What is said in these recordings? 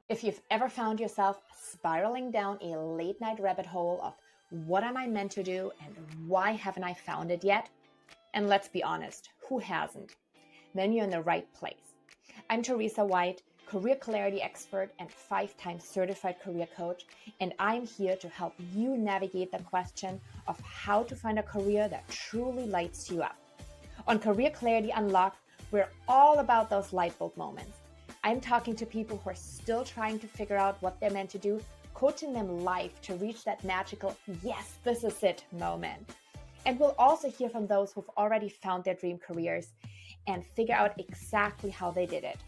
If you've ever found yourself spiraling down a late-night rabbit hole of what am I meant to do and why haven't I found it yet? And let's be honest, who hasn't? Then you're in the right place. I'm Theresa White, career clarity expert and 5-time certified career coach, and I'm here to help you navigate the question of how to find a career that truly lights you up. On Career Clarity Unlocked, we're all about those light bulb moments. I'm talking to people who are still trying to figure out what they're meant to do, coaching them live to reach that magical, yes, this is it moment. And we'll also hear from those who've already found their dream careers and figure out exactly how they did it.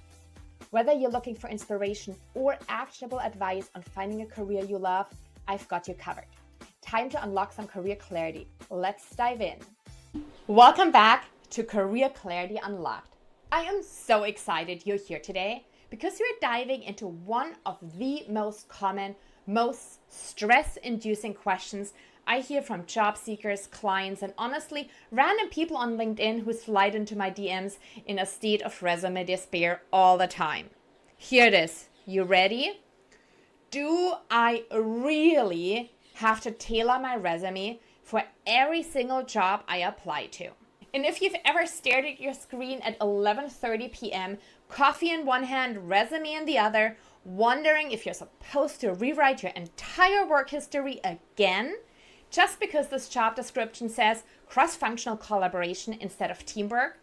Whether you're looking for inspiration or actionable advice on finding a career you love, I've got you covered. Time to unlock some career clarity. Let's dive in. Welcome back to Career Clarity Unlocked. I am so excited you're here today because you're diving into one of the most common, most stress-inducing questions I hear from job seekers, clients, and honestly, random people on LinkedIn who slide into my DMs in a state of resume despair all the time. Here it is. You ready? Do I really have to tailor my resume for every single job I apply to? And if you've ever stared at your screen at 11:30 p.m., coffee in one hand, resume in the other, wondering if you're supposed to rewrite your entire work history again, just because this job description says cross-functional collaboration instead of teamwork,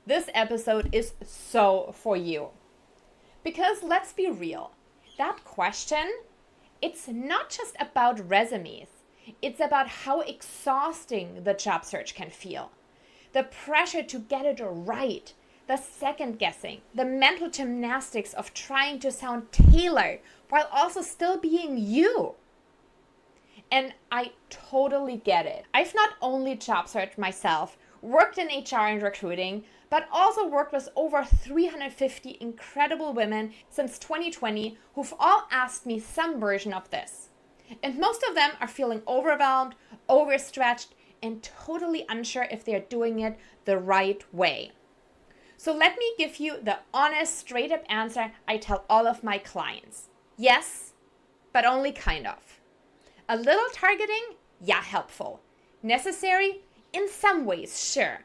this episode is so for you. Because let's be real, that question, it's not just about resumes. It's about how exhausting the job search can feel. The pressure to get it right, the second guessing, the mental gymnastics of trying to sound tailored while also still being you. And I totally get it. I've not only job searched myself, worked in HR and recruiting, but also worked with over 350 incredible women since 2020 who've all asked me some version of this. And most of them are feeling overwhelmed, overstretched, and totally unsure if they're doing it the right way. So let me give you the honest, straight up answer I tell all of my clients. Yes, but only kind of. A little targeting? Yeah, helpful. Necessary? In some ways, sure.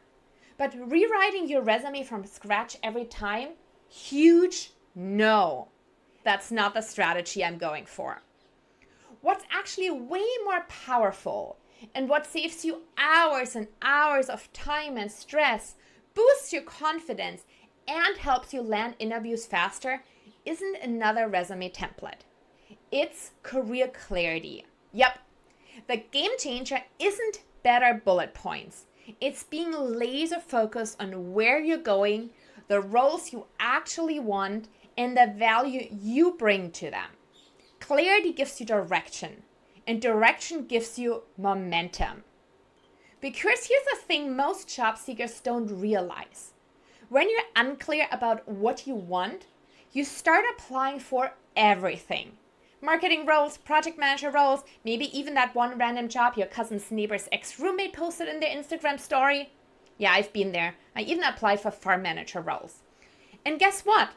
But rewriting your resume from scratch every time? Huge no. That's not the strategy I'm going for. What's actually way more powerful and what saves you hours and hours of time and stress, boosts your confidence, and helps you land interviews faster isn't another resume template. It's career clarity. Yep, the game changer isn't better bullet points. It's being laser focused on where you're going, the roles you actually want, and the value you bring to them. Clarity gives you direction. And direction gives you momentum. Because here's the thing most job seekers don't realize. When you're unclear about what you want, you start applying for everything. Marketing roles, project manager roles, maybe even that one random job your cousin's neighbor's ex-roommate posted in their Instagram story. Yeah, I've been there. I even applied for farm manager roles. And guess what?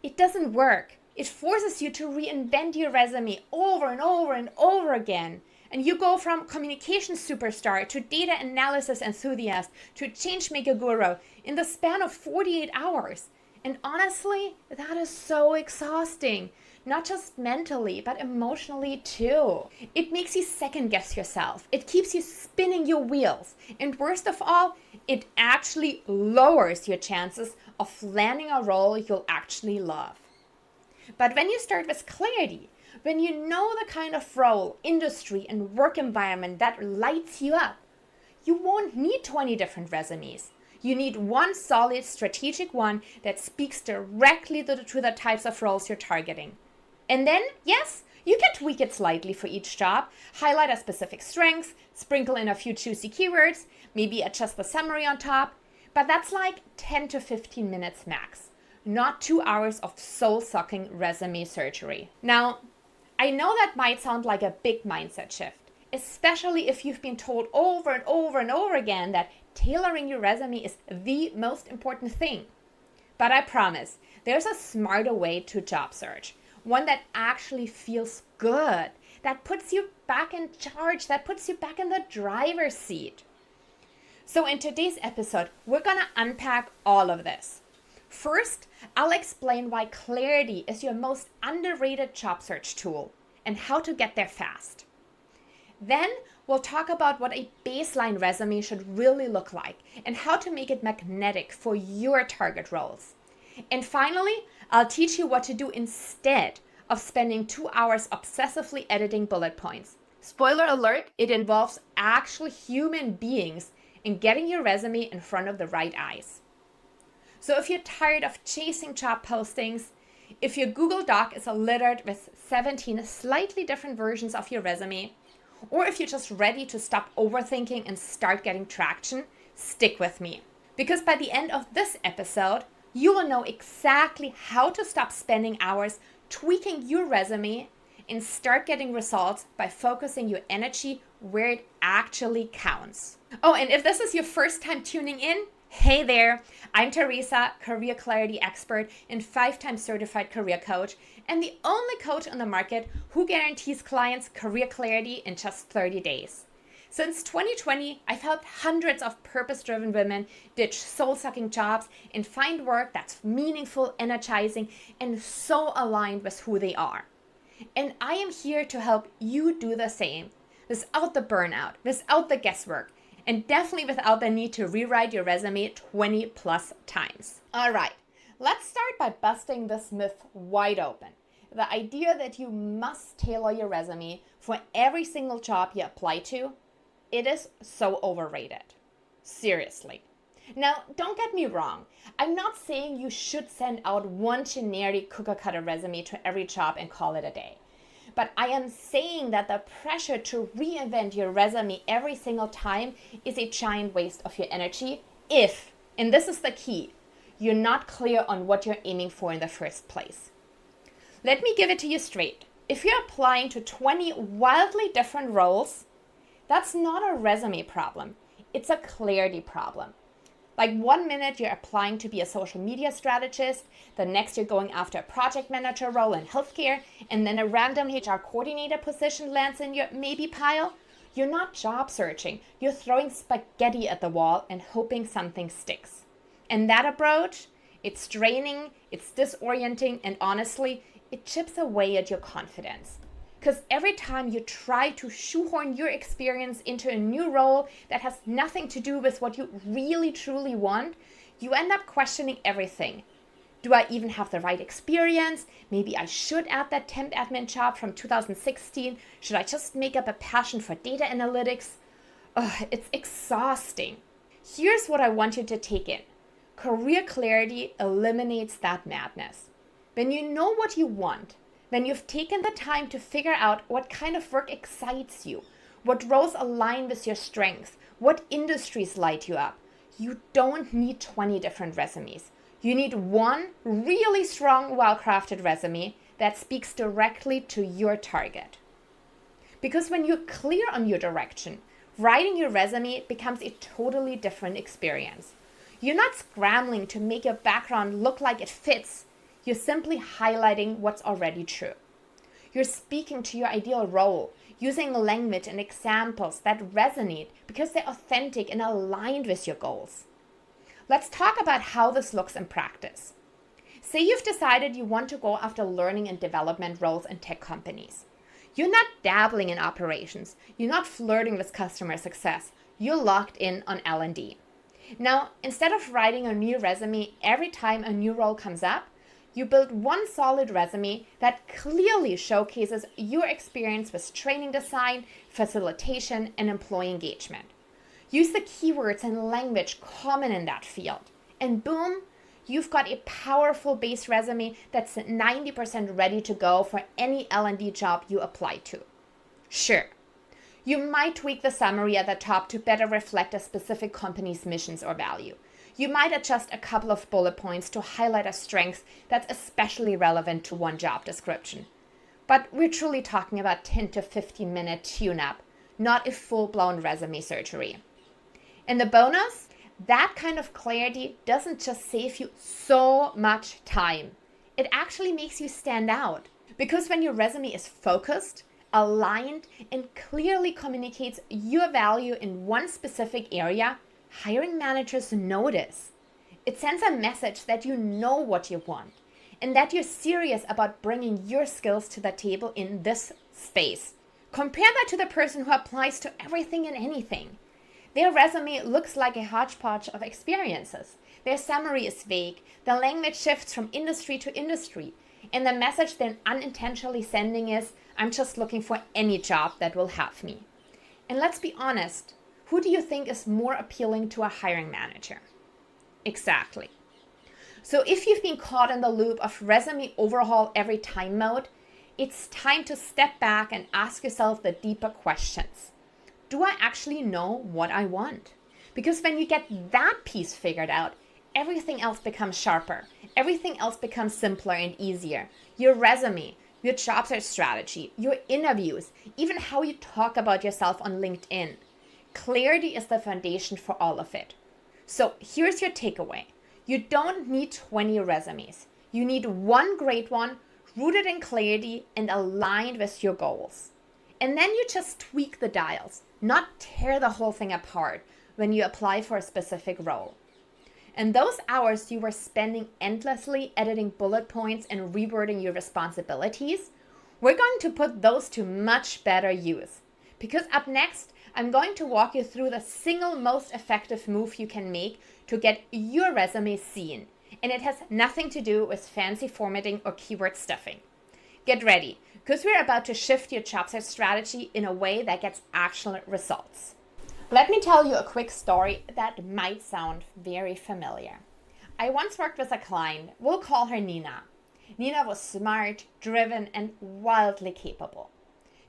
It doesn't work. It forces you to reinvent your resume over and over and over again. And you go from communication superstar to data analysis enthusiast to changemaker guru in the span of 48 hours. And honestly, that is so exhausting. Not just mentally, but emotionally too. It makes you second guess yourself. It keeps you spinning your wheels. And worst of all, it actually lowers your chances of landing a role you'll actually love. But when you start with clarity, when you know the kind of role, industry, and work environment that lights you up, you won't need 20 different resumes. You need one solid strategic one that speaks directly to the types of roles you're targeting. And then, yes, you can tweak it slightly for each job, highlight a specific strength, sprinkle in a few juicy keywords, maybe adjust the summary on top, but that's like 10 to 15 minutes max. Not 2 hours of soul-sucking resume surgery. Now, I know that might sound like a big mindset shift, especially if you've been told over and over and over again that tailoring your resume is the most important thing. But I promise, there's a smarter way to job search. one that actually feels good, that puts you back in charge, that puts you back in the driver's seat. So in today's episode, we're going to unpack all of this. First, I'll explain why clarity is your most underrated job search tool and how to get there fast. Then we'll talk about what a baseline resume should really look like and how to make it magnetic for your target roles. And finally, I'll teach you what to do instead of spending 2 hours obsessively editing bullet points. Spoiler alert, it involves actual human beings and getting your resume in front of the right eyes. So if you're tired of chasing job postings, if your Google Doc is littered with 17 slightly different versions of your resume, or if you're just ready to stop overthinking and start getting traction, stick with me. Because by the end of this episode, you will know exactly how to stop spending hours tweaking your resume and start getting results by focusing your energy where it actually counts. Oh, and if this is your first time tuning in, hey there, I'm Theresa, career clarity expert and 5-time certified career coach, and the only coach on the market who guarantees clients career clarity in just 30 days. Since 2020, I've helped hundreds of purpose-driven women ditch soul-sucking jobs and find work that's meaningful, energizing, and so aligned with who they are. And I am here to help you do the same, without the burnout, without the guesswork, and definitely without the need to rewrite your resume 20 plus times. All right, let's start by busting this myth wide open. The idea that you must tailor your resume for every single job you apply to, it is so overrated. Seriously. Now, don't get me wrong. I'm not saying you should send out one generic cookie-cutter resume to every job and call it a day. But I am saying that the pressure to reinvent your resume every single time is a giant waste of your energy if, and this is the key, you're not clear on what you're aiming for in the first place. Let me give it to you straight. If you're applying to 20 wildly different roles, that's not a resume problem. It's a clarity problem. Like 1 minute you're applying to be a social media strategist, the next you're going after a project manager role in healthcare, and then a random HR coordinator position lands in your maybe pile. You're not job searching. You're throwing spaghetti at the wall and hoping something sticks. And that approach, it's draining, it's disorienting, and honestly, it chips away at your confidence. Because every time you try to shoehorn your experience into a new role that has nothing to do with what you really truly want, you end up questioning everything. Do I even have the right experience? Maybe I should add that temp admin job from 2016. Should I just make up a passion for data analytics? It's exhausting. Here's what I want you to take in. Career clarity eliminates that madness. When you know what you want, when you've taken the time to figure out what kind of work excites you, what roles align with your strengths, what industries light you up, you don't need 20 different resumes. You need one really strong, well-crafted resume that speaks directly to your target. Because when you're clear on your direction, writing your resume becomes a totally different experience. You're not scrambling to make your background look like it fits. You're simply highlighting what's already true. You're speaking to your ideal role, using language and examples that resonate because they're authentic and aligned with your goals. Let's talk about how this looks in practice. Say you've decided you want to go after learning and development roles in tech companies. You're not dabbling in operations. You're not flirting with customer success. You're locked in on L&D. Now, instead of writing a new resume every time a new role comes up, you build one solid resume that clearly showcases your experience with training design, facilitation, and employee engagement. Use the keywords and language common in that field. And boom, you've got a powerful base resume that's 90% ready to go for any L&D job you apply to. Sure, you might tweak the summary at the top to better reflect a specific company's missions or value. You might adjust a couple of bullet points to highlight a strength that's especially relevant to one job description. But we're truly talking about 10 to 15-minute tune-up, not a full-blown resume surgery. And the bonus? That kind of clarity doesn't just save you so much time. It actually makes you stand out. Because when your resume is focused, aligned, and clearly communicates your value in one specific area, hiring managers notice. It sends a message that you know what you want and that you're serious about bringing your skills to the table in this space. Compare that to the person who applies to everything and anything. Their resume looks like a hodgepodge of experiences. Their summary is vague. The language shifts from industry to industry. And the message they're unintentionally sending is, I'm just looking for any job that will have me. And let's be honest, who do you think is more appealing to a hiring manager? Exactly. So if you've been caught in the loop of resume overhaul every time mode, it's time to step back and ask yourself the deeper questions. Do I actually know what I want? Because when you get that piece figured out, everything else becomes sharper. Everything else becomes simpler and easier. Your resume, your job search strategy, your interviews, even how you talk about yourself on LinkedIn. Clarity is the foundation for all of it. So here's your takeaway. You don't need 20 resumes. You need one great one, rooted in clarity and aligned with your goals. And then you just tweak the dials, not tear the whole thing apart when you apply for a specific role. And those hours you were spending endlessly editing bullet points and rewording your responsibilities, we're going to put those to much better use. Because up next, I'm going to walk you through the single most effective move you can make to get your resume seen. And it has nothing to do with fancy formatting or keyword stuffing. Get ready, because we're about to shift your job search strategy in a way that gets actual results. Let me tell you a quick story that might sound very familiar. I once worked with a client, we'll call her Nina. Nina was smart, driven, and wildly capable.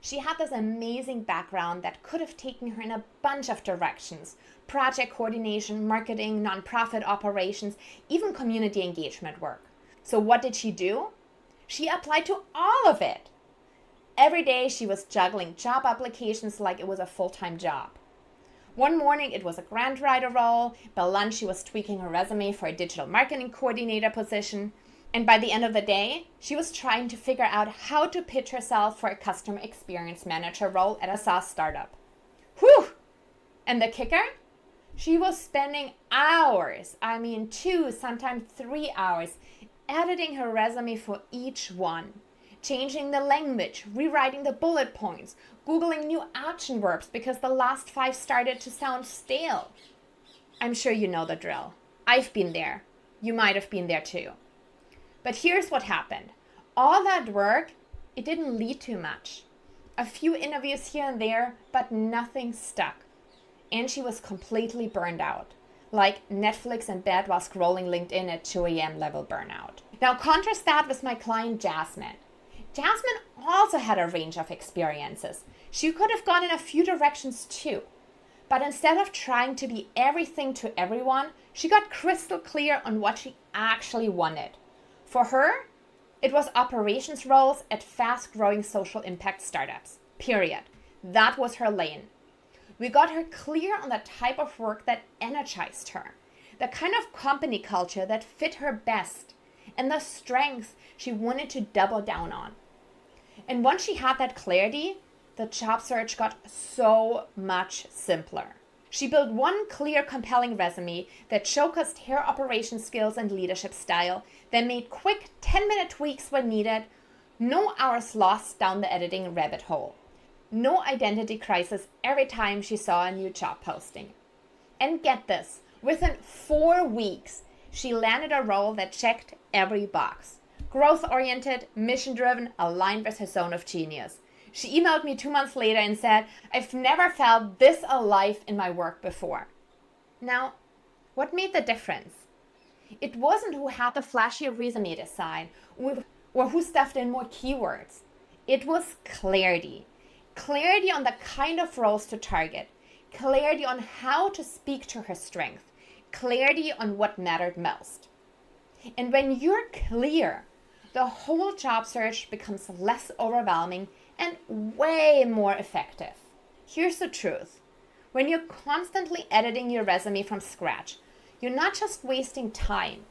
She had this amazing background that could have taken her in a bunch of directions: project coordination, marketing, nonprofit operations, even community engagement work. So what did she do? She applied to all of it. Every day she was juggling job applications like it was a full-time job. One morning it was a grant writer role, by lunch she was tweaking her resume for a digital marketing coordinator position, and by the end of the day, she was trying to figure out how to pitch herself for a customer experience manager role at a SaaS startup. Whew! And the kicker? She was spending hours, 2, sometimes 3 hours, editing her resume for each one, changing the language, rewriting the bullet points, Googling new action verbs because the last 5 started to sound stale. I'm sure you know the drill. I've been there. You might have been there too. But here's what happened. All that work, it didn't lead to much. A few interviews here and there, but nothing stuck. And she was completely burned out. Like Netflix in bed while scrolling LinkedIn at 2 a.m. level burnout. Now contrast that with my client Jasmine. Jasmine also had a range of experiences. She could have gone in a few directions too. But instead of trying to be everything to everyone, she got crystal clear on what she actually wanted. For her, it was operations roles at fast-growing social impact startups. Period. That was her lane. We got her clear on the type of work that energized her, the kind of company culture that fit her best, and the strengths she wanted to double down on. And once she had that clarity, the job search got so much simpler. She built one clear, compelling resume that showcased her operation skills and leadership style, then made quick 10-minute tweaks when needed, no hours lost down the editing rabbit hole, no identity crisis every time she saw a new job posting. And get this, within 4 weeks, she landed a role that checked every box. Growth-oriented, mission-driven, aligned with her zone of genius. She emailed me 2 months later and said, "I've never felt this alive in my work before." Now, what made the difference? It wasn't who had the flashier resume design or who stuffed in more keywords. It was clarity. Clarity on the kind of roles to target. Clarity on how to speak to her strength. Clarity on what mattered most. And when you're clear, the whole job search becomes less overwhelming and way more effective. Here's the truth. When you're constantly editing your resume from scratch, you're not just wasting time.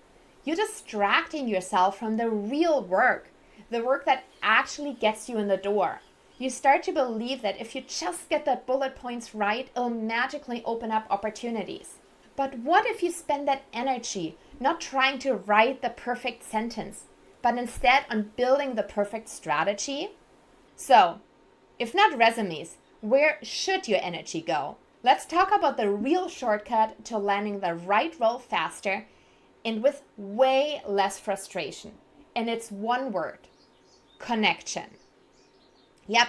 You're distracting yourself from the real work, the work that actually gets you in the door. You start to believe that if you just get the bullet points right, it'll magically open up opportunities. But what if you spend that energy not trying to write the perfect sentence, but instead on building the perfect strategy? So, if not resumes, where should your energy go? Let's talk about the real shortcut to landing the right role faster and with way less frustration. And it's one word: connection. Yep,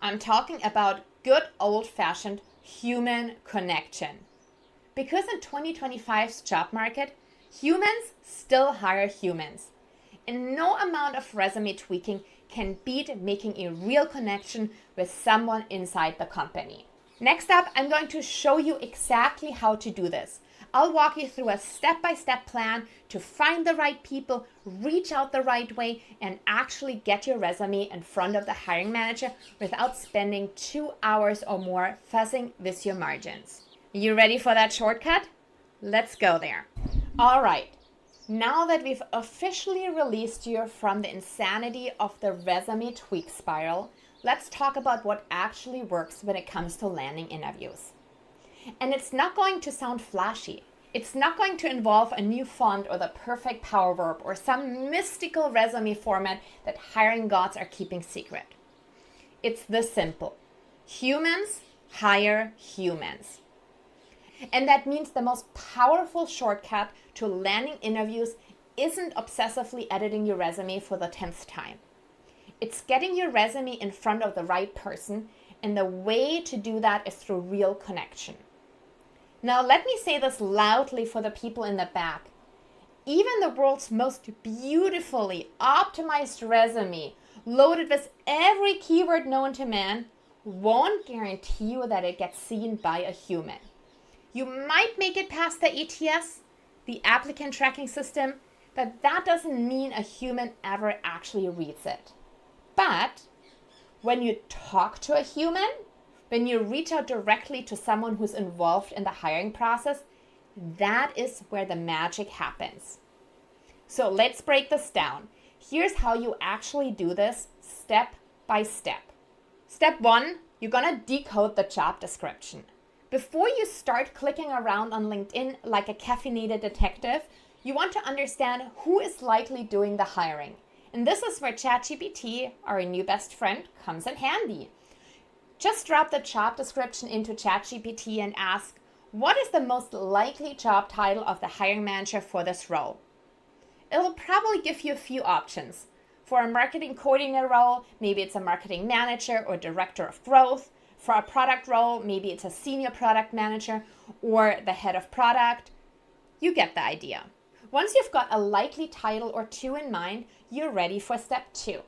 I'm talking about good old-fashioned human connection. Because in 2025's job market, humans still hire humans. And no amount of resume tweaking can beat making a real connection with someone inside the company. Next up, I'm going to show you exactly how to do this. I'll walk you through a step-by-step plan to find the right people, reach out the right way, and actually get your resume in front of the hiring manager without spending 2 hours or more fussing with your margins. You ready for that shortcut? Let's go there. All right. Now that we've officially released you from the insanity of the resume tweak spiral, let's talk about what actually works when it comes to landing interviews. And it's not going to sound flashy. It's not going to involve a new font or the perfect power verb or some mystical resume format that hiring gods are keeping secret. It's this simple. Humans hire humans. And that means the most powerful shortcut to landing interviews isn't obsessively editing your resume for the 10th time. It's getting your resume in front of the right person, and the way to do that is through real connection. Now, let me say this loudly for the people in the back. Even the world's most beautifully optimized resume, loaded with every keyword known to man, won't guarantee you that it gets seen by a human. You might make it past the ATS, the applicant tracking system, but that doesn't mean a human ever actually reads it. But when you talk to a human, when you reach out directly to someone who's involved in the hiring process, that is where the magic happens. So let's break this down. Here's how you actually do this step by step. Step 1, you're gonna decode the job description. Before you start clicking around on LinkedIn like a caffeinated detective, you want to understand who is likely doing the hiring. And this is where ChatGPT, our new best friend, comes in handy. Just drop the job description into ChatGPT and ask, what is the most likely job title of the hiring manager for this role? It'll probably give you a few options. For a marketing coordinator role, maybe it's a marketing manager or director of growth. For a product role, maybe it's a senior product manager or the head of product. You get the idea. Once you've got a likely title or two in mind, you're ready for step 2.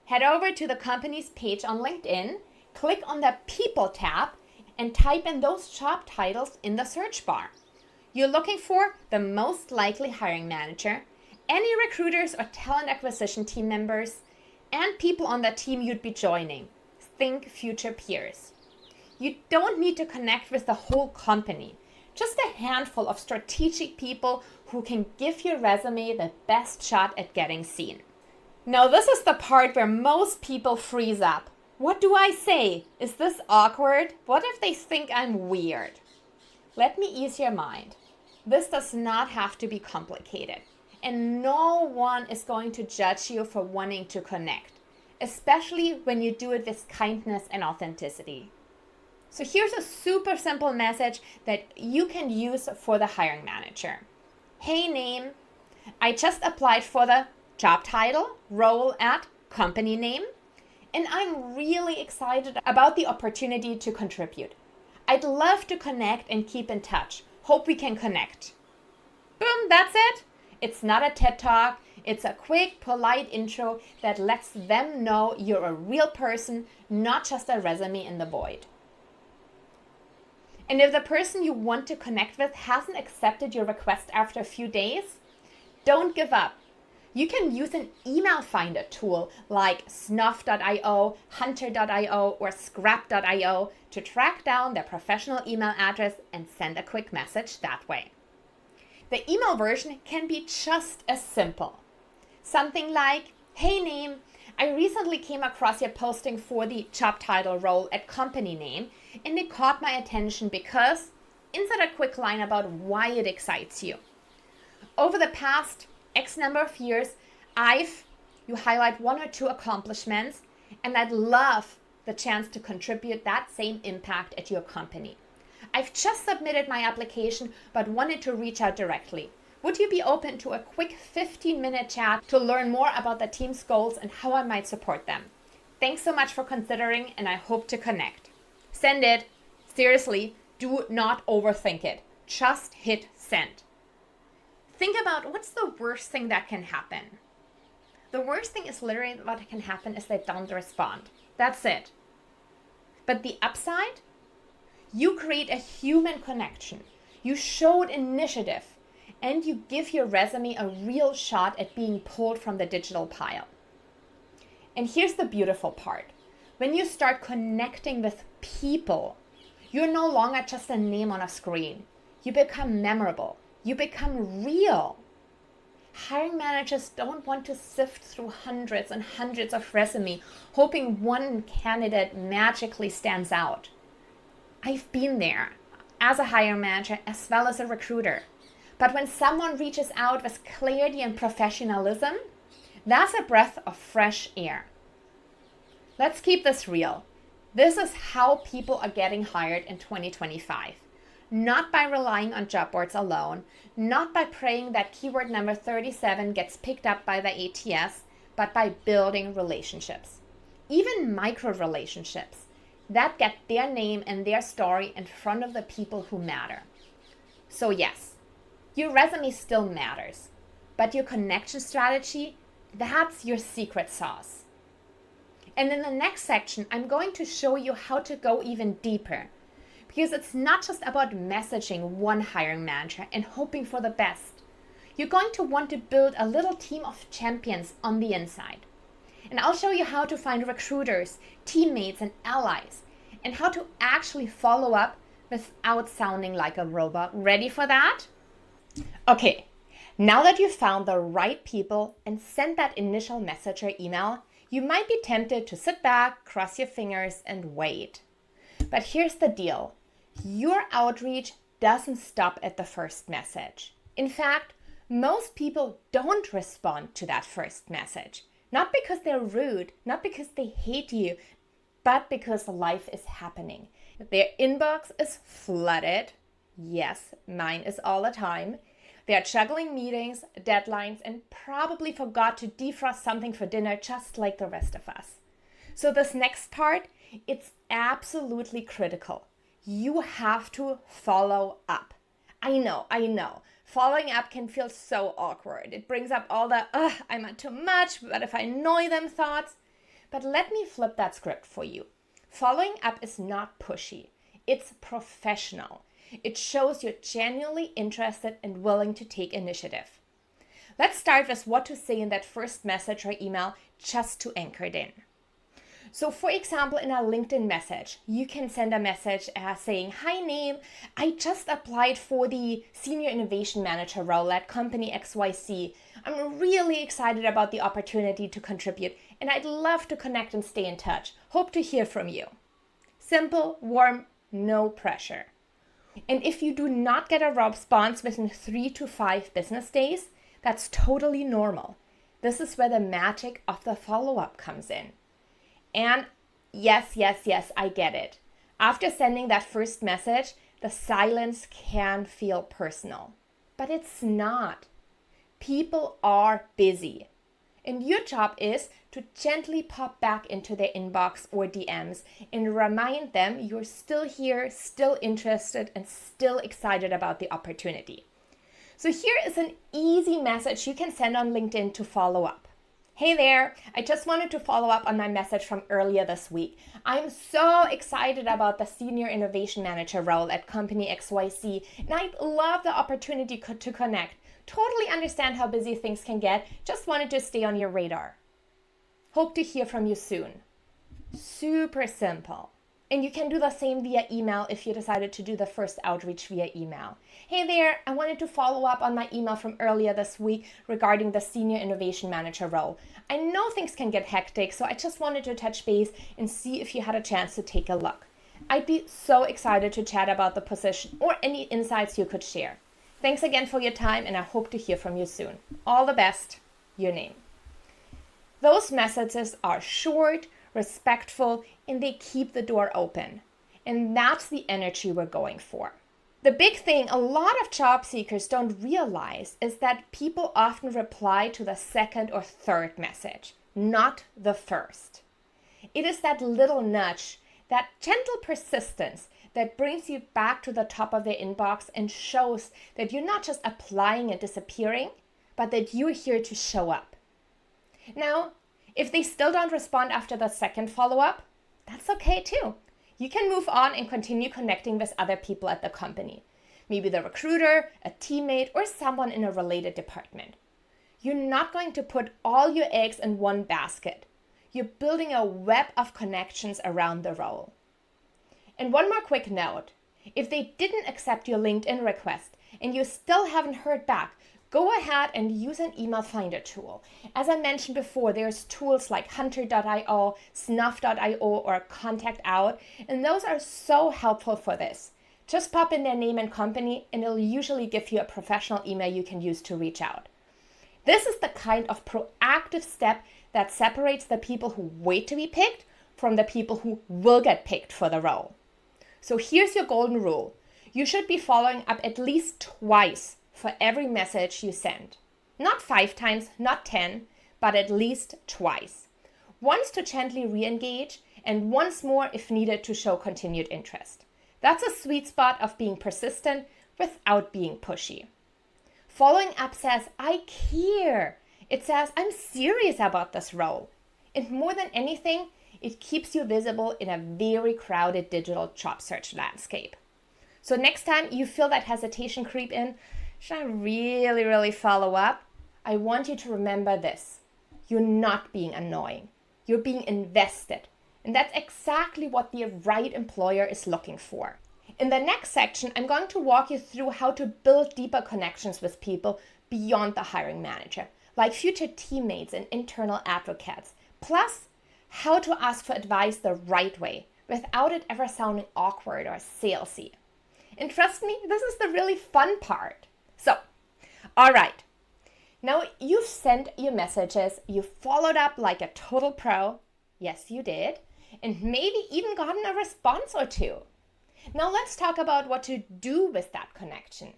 Head over to the company's page on LinkedIn, click on the People tab, and type in those job titles in the search bar. You're looking for the most likely hiring manager, any recruiters or talent acquisition team members, and people on the team you'd be joining. Think future peers. You don't need to connect with the whole company. Just a handful of strategic people who can give your resume the best shot at getting seen. Now, this is the part where most people freeze up. What do I say? Is this awkward? What if they think I'm weird? Let me ease your mind. This does not have to be complicated. And no one is going to judge you for wanting to connect, especially when you do it with kindness and authenticity. So here's a super simple message that you can use for the hiring manager. Hey name, I just applied for the job title, role at, company name, and I'm really excited about the opportunity to contribute. I'd love to connect and keep in touch. Hope we can connect. Boom, that's it. It's not a TED Talk. It's a quick, polite intro that lets them know you're a real person, not just a resume in the void. And if the person you want to connect with hasn't accepted your request after a few days, don't give up. You can use an email finder tool like snuff.io, hunter.io, or scrap.io to track down their professional email address and send a quick message that way. The email version can be just as simple. Something like, Hey name, I recently came across your posting for the job title role at company name, and it caught my attention because insert a quick line about why it excites you. Over the past X number of years, you highlight one or two accomplishments, and I'd love the chance to contribute that same impact at your company. I've just submitted my application, but wanted to reach out directly. Would you be open to a quick 15-minute chat to learn more about the team's goals and how I might support them? Thanks so much for considering, and I hope to connect. Send it. Seriously, do not overthink it. Just hit send. Think about what's the worst thing that can happen. The worst thing is literally what can happen is they don't respond. That's it. But the upside? You create a human connection. You showed initiative. And you give your resume a real shot at being pulled from the digital pile. And here's the beautiful part. When you start connecting with people, you're no longer just a name on a screen. You become memorable. You become real. Hiring managers don't want to sift through hundreds and hundreds of resumes, hoping one candidate magically stands out. I've been there as a hiring manager as well as a recruiter. But when someone reaches out with clarity and professionalism, that's a breath of fresh air. Let's keep this real. This is how people are getting hired in 2025. Not by relying on job boards alone, not by praying that keyword number 37 gets picked up by the ATS, but by building relationships. Even micro relationships that get their name and their story in front of the people who matter. So yes, your resume still matters, but your connection strategy, that's your secret sauce. And in the next section, I'm going to show you how to go even deeper, because it's not just about messaging one hiring manager and hoping for the best. You're going to want to build a little team of champions on the inside. And I'll show you how to find recruiters, teammates, and allies, and how to actually follow up without sounding like a robot. Ready for that? Okay, now that you've found the right people and sent that initial message or email, you might be tempted to sit back, cross your fingers, and wait. But here's the deal. Your outreach doesn't stop at the first message. In fact, most people don't respond to that first message. Not because they're rude, not because they hate you, but because life is happening. Their inbox is flooded. Yes, mine is all the time. They are juggling meetings, deadlines, and probably forgot to defrost something for dinner just like the rest of us. So this next part, it's absolutely critical. You have to follow up. I know. Following up can feel so awkward. It brings up all the, I'm not too much, but if I annoy them thoughts. But let me flip that script for you. Following up is not pushy. It's professional. It shows you're genuinely interested and willing to take initiative. Let's start with what to say in that first message or email just to anchor it in. So for example, in a LinkedIn message, you can send a message saying, hi name, I just applied for the Senior Innovation Manager role at company XYZ. I'm really excited about the opportunity to contribute, and I'd love to connect and stay in touch. Hope to hear from you. Simple, warm, no pressure. And if you do not get a response within 3 to 5 business days, that's totally normal. This is where the magic of the follow-up comes in. And yes, I get it. After sending that first message, the silence can feel personal. But it's not. People are busy. And your job is to gently pop back into their inbox or DMs and remind them you're still here, still interested, and still excited about the opportunity. So here is an easy message you can send on LinkedIn to follow up. Hey there, I just wanted to follow up on my message from earlier this week. I'm so excited about the Senior Innovation Manager role at company XYZ, and I'd love the opportunity to connect. Totally understand how busy things can get. Just wanted to stay on your radar. Hope to hear from you soon. Super simple. And you can do the same via email if you decided to do the first outreach via email. Hey there, I wanted to follow up on my email from earlier this week regarding the Senior Innovation Manager role. I know things can get hectic, so I just wanted to touch base and see if you had a chance to take a look. I'd be so excited to chat about the position or any insights you could share. Thanks again for your time, and I hope to hear from you soon. All the best, your name. Those messages are short, respectful, and they keep the door open. And that's the energy we're going for. The big thing a lot of job seekers don't realize is that people often reply to the second or third message, not the first. It is that little nudge, that gentle persistence that brings you back to the top of their inbox and shows that you're not just applying and disappearing, but that you're here to show up. Now, if they still don't respond after the second follow-up, that's okay too. You can move on and continue connecting with other people at the company. Maybe the recruiter, a teammate, or someone in a related department. You're not going to put all your eggs in one basket. You're building a web of connections around the role. And one more quick note. If they didn't accept your LinkedIn request and you still haven't heard back, go ahead and use an email finder tool. As I mentioned before, there's tools like hunter.io, snuff.io, or Contact Out, and those are so helpful for this. Just pop in their name and company, and it'll usually give you a professional email you can use to reach out. This is the kind of proactive step that separates the people who wait to be picked from the people who will get picked for the role. So here's your golden rule. You should be following up at least twice for every message you send. Not 5 times, not 10, but at least twice. Once to gently re-engage, and once more if needed to show continued interest. That's a sweet spot of being persistent without being pushy. Following up says, I care. It says, I'm serious about this role. And more than anything, it keeps you visible in a very crowded digital job search landscape. So next time you feel that hesitation creep in, should I really follow up? I want you to remember this. You're not being annoying. You're being invested. And that's exactly what the right employer is looking for. In the next section, I'm going to walk you through how to build deeper connections with people beyond the hiring manager, like future teammates and internal advocates, plus how to ask for advice the right way without it ever sounding awkward or salesy. And trust me, this is the really fun part. So, all right. Now you've sent your messages, you've followed up like a total pro. Yes, you did. And maybe even gotten a response or two. Now let's talk about what to do with that connection.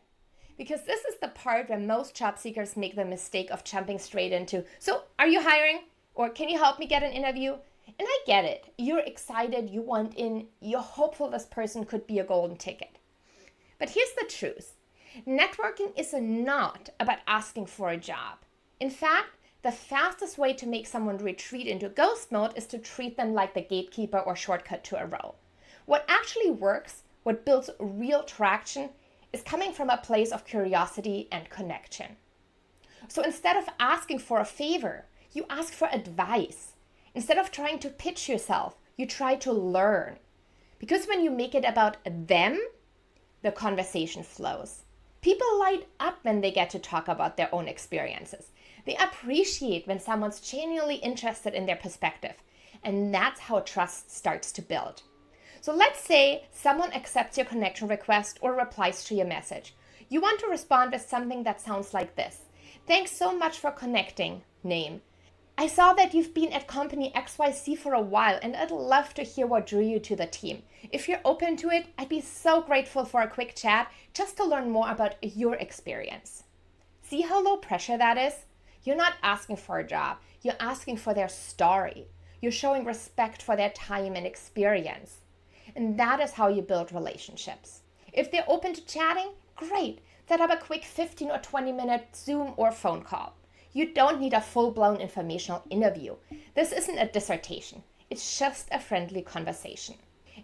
Because this is the part where most job seekers make the mistake of jumping straight into, so are you hiring? Or can you help me get an interview? And I get it. You're excited, you want in, you're hopeful this person could be a golden ticket. But here's the truth. Networking is not about asking for a job. In fact, the fastest way to make someone retreat into ghost mode is to treat them like the gatekeeper or shortcut to a role. What actually works, what builds real traction, is coming from a place of curiosity and connection. So instead of asking for a favor, you ask for advice. Instead of trying to pitch yourself, you try to learn. Because when you make it about them, the conversation flows. People light up when they get to talk about their own experiences. They appreciate when someone's genuinely interested in their perspective. And that's how trust starts to build. So let's say someone accepts your connection request or replies to your message. You want to respond with something that sounds like this. Thanks so much for connecting, name. I saw that you've been at company XYZ for a while and I'd love to hear what drew you to the team. If you're open to it, I'd be so grateful for a quick chat just to learn more about your experience. See how low pressure that is? You're not asking for a job. You're asking for their story. You're showing respect for their time and experience. And that is how you build relationships. If they're open to chatting, great. Set up a quick 15 or 20-minute Zoom or phone call. You don't need a full-blown informational interview. This isn't a dissertation. It's just a friendly conversation.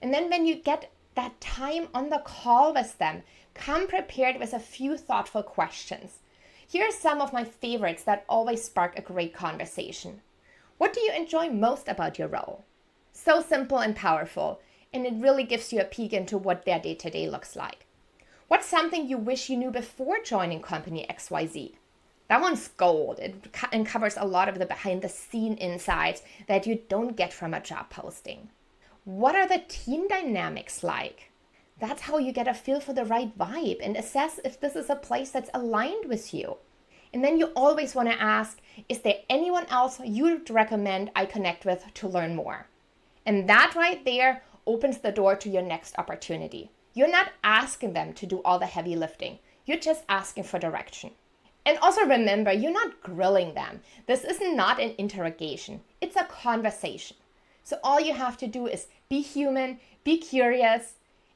And then when you get that time on the call with them, come prepared with a few thoughtful questions. Here are some of my favorites that always spark a great conversation. What do you enjoy most about your role? So simple and powerful. and it really gives you a peek into what their day-to-day looks like. What's something you wish you knew before joining company XYZ? That one's gold. It uncovers a lot of the behind-the-scene insights that you don't get from a job posting. What are the team dynamics like? That's how you get a feel for the right vibe and assess if this is a place that's aligned with you. And then you always want to ask, is there anyone else you'd recommend I connect with to learn more? And that right there opens the door to your next opportunity. You're not asking them to do all the heavy lifting. You're just asking for direction. And also remember, you're not grilling them. This is not an interrogation. It's a conversation. So all you have to do is be human, be curious,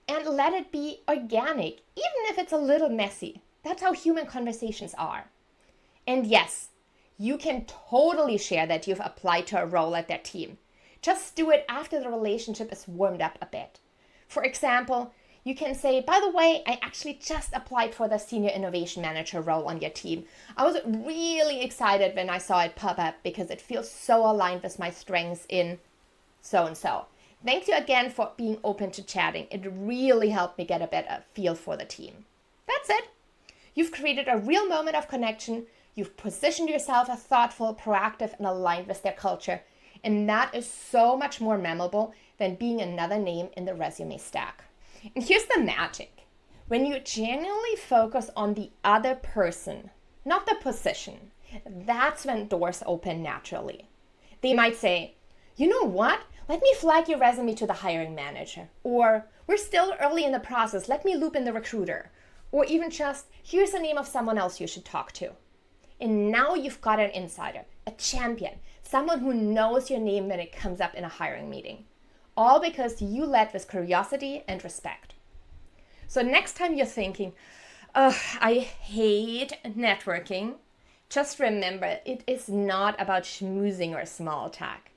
and let it be organic, even if it's a little messy. That's how human conversations are. And yes, you can totally share that you've applied to a role at their team. Just do it after the relationship is warmed up a bit. For example, you can say, by the way, I actually just applied for the Senior Innovation Manager role on your team. I was really excited when I saw it pop up because it feels so aligned with my strengths in so-and-so. Thank you again for being open to chatting. It really helped me get a better feel for the team. That's it. You've created a real moment of connection. You've positioned yourself as thoughtful, proactive, and aligned with their culture. And that is so much more memorable than being another name in the resume stack. And here's the magic. When you genuinely focus on the other person, not the position, that's when doors open naturally. They might say, you know what? Let me flag your resume to the hiring manager. Or, we're still early in the process. Let me loop in the recruiter. Or even just, here's the name of someone else you should talk to. And now you've got an insider, a champion, someone who knows your name when it comes up in a hiring meeting. All because you led with curiosity and respect. So next time you're thinking, oh, I hate networking, just remember it is not about schmoozing or small talk.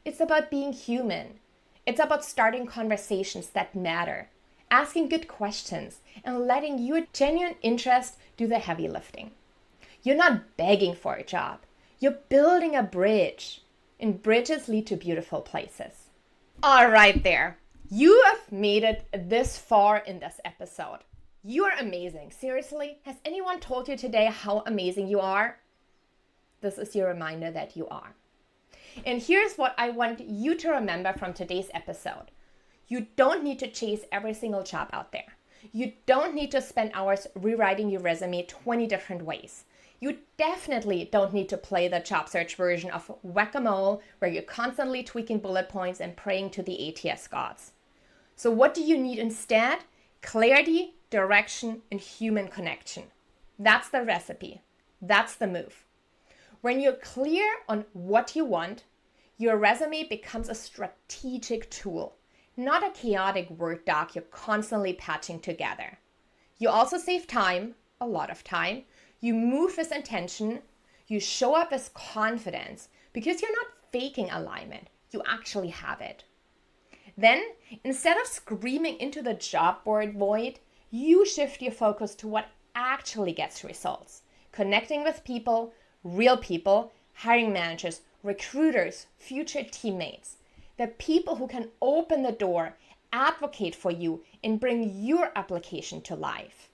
It's about being human. It's about starting conversations that matter, asking good questions, and letting your genuine interest do the heavy lifting. You're not begging for a job. You're building a bridge, and bridges lead to beautiful places. All right there. You have made it this far in this episode. You are amazing. Seriously, has anyone told you today how amazing you are? This is your reminder that you are. And here's what I want you to remember from today's episode. You don't need to chase every single job out there. You don't need to spend hours rewriting your resume 20 different ways. You definitely don't need to play the job search version of Whack-A-Mole where you're constantly tweaking bullet points and praying to the ATS gods. So what do you need instead? Clarity, direction, and human connection. That's the recipe. That's the move. When you're clear on what you want, your resume becomes a strategic tool, not a chaotic Word doc you're constantly patching together. You also save time, a lot of time. You move with intention. You show up with confidence because you're not faking alignment. You actually have it. Then, instead of screaming into the job board void, you shift your focus to what actually gets results. Connecting with people, real people, hiring managers, recruiters, future teammates, the people who can open the door, advocate for you, and bring your application to life.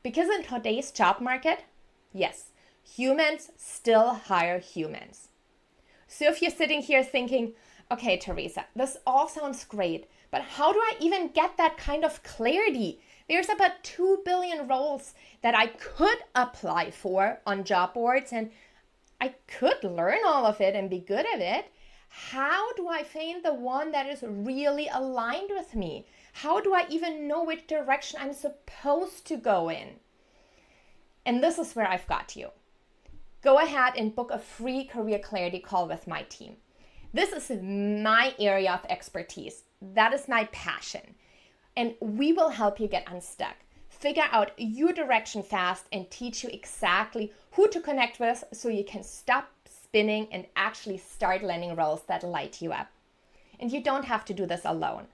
Because in today's job market, yes, humans still hire humans. So if you're sitting here thinking, okay, Theresa, this all sounds great, but how do I even get that kind of clarity? There's about 2 billion roles that I could apply for on job boards, and I could learn all of it and be good at it. How do I find the one that is really aligned with me? How do I even know which direction I'm supposed to go in? And this is where I've got you. Go ahead and book a free career clarity call with my team. This is my area of expertise. That is my passion. And we will help you get unstuck, figure out your direction fast, and teach you exactly who to connect with so you can stop spinning and actually start landing roles that light you up. And you don't have to do this alone.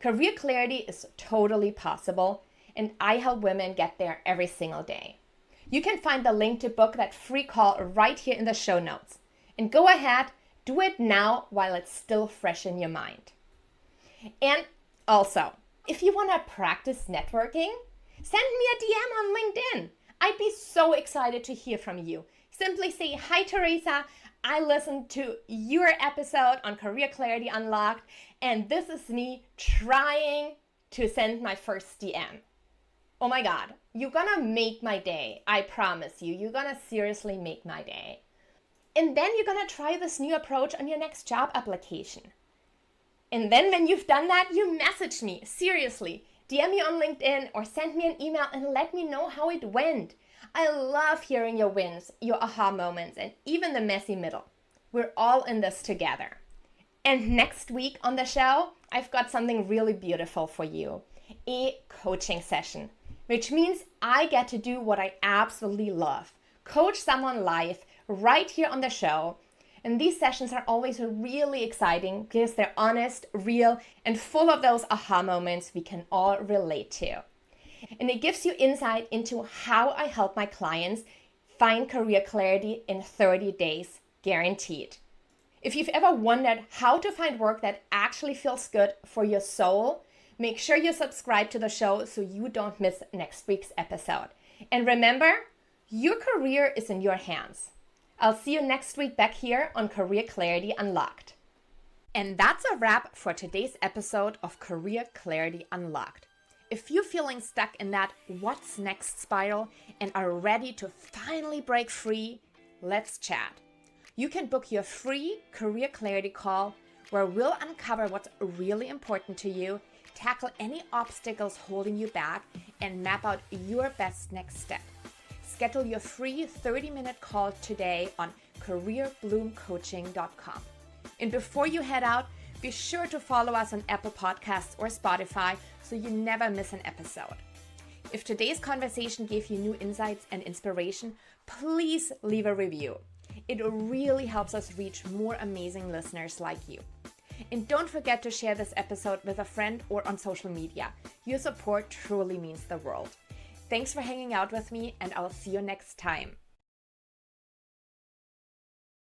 Career clarity is totally possible, and I help women get there every single day. You can find the link to book that free call right here in the show notes. And go ahead, do it now while it's still fresh in your mind. And Also, if you want to practice networking, send me a DM on LinkedIn. I'd be so excited to hear from you. Simply say, "Hi, Theresa. I listened to your episode on Career Clarity Unlocked, and this is me trying to send my first DM." Oh my God, you're gonna make my day. I promise you, you're gonna seriously make my day. And then you're gonna try this new approach on your next job application. And then when you've done that, you message me, seriously. DM me on LinkedIn or send me an email and let me know how it went. I love hearing your wins, your aha moments, and even the messy middle. We're all in this together. And next week on the show, I've got something really beautiful for you. A coaching session, which means I get to do what I absolutely love. Coach someone live right here on the show. And these sessions are always really exciting because they're honest, real, and full of those aha moments we can all relate to. And it gives you insight into how I help my clients find career clarity in 30 days, guaranteed. If you've ever wondered how to find work that actually feels good for your soul, make sure you subscribe to the show so you don't miss next week's episode. And remember, your career is in your hands. I'll see you next week back here on Career Clarity Unlocked. And that's a wrap for today's episode of Career Clarity Unlocked. If you're feeling stuck in that what's next spiral and are ready to finally break free, let's chat. You can book your free career clarity call where we'll uncover what's really important to you, tackle any obstacles holding you back, and map out your best next step. Schedule your free 30-minute call today on careerbloomcoaching.com. And before you head out, be sure to follow us on Apple Podcasts or Spotify so you never miss an episode. If today's conversation gave you new insights and inspiration, please leave a review. It really helps us reach more amazing listeners like you. And don't forget to share this episode with a friend or on social media. Your support truly means the world. Thanks for hanging out with me, and I'll see you next time.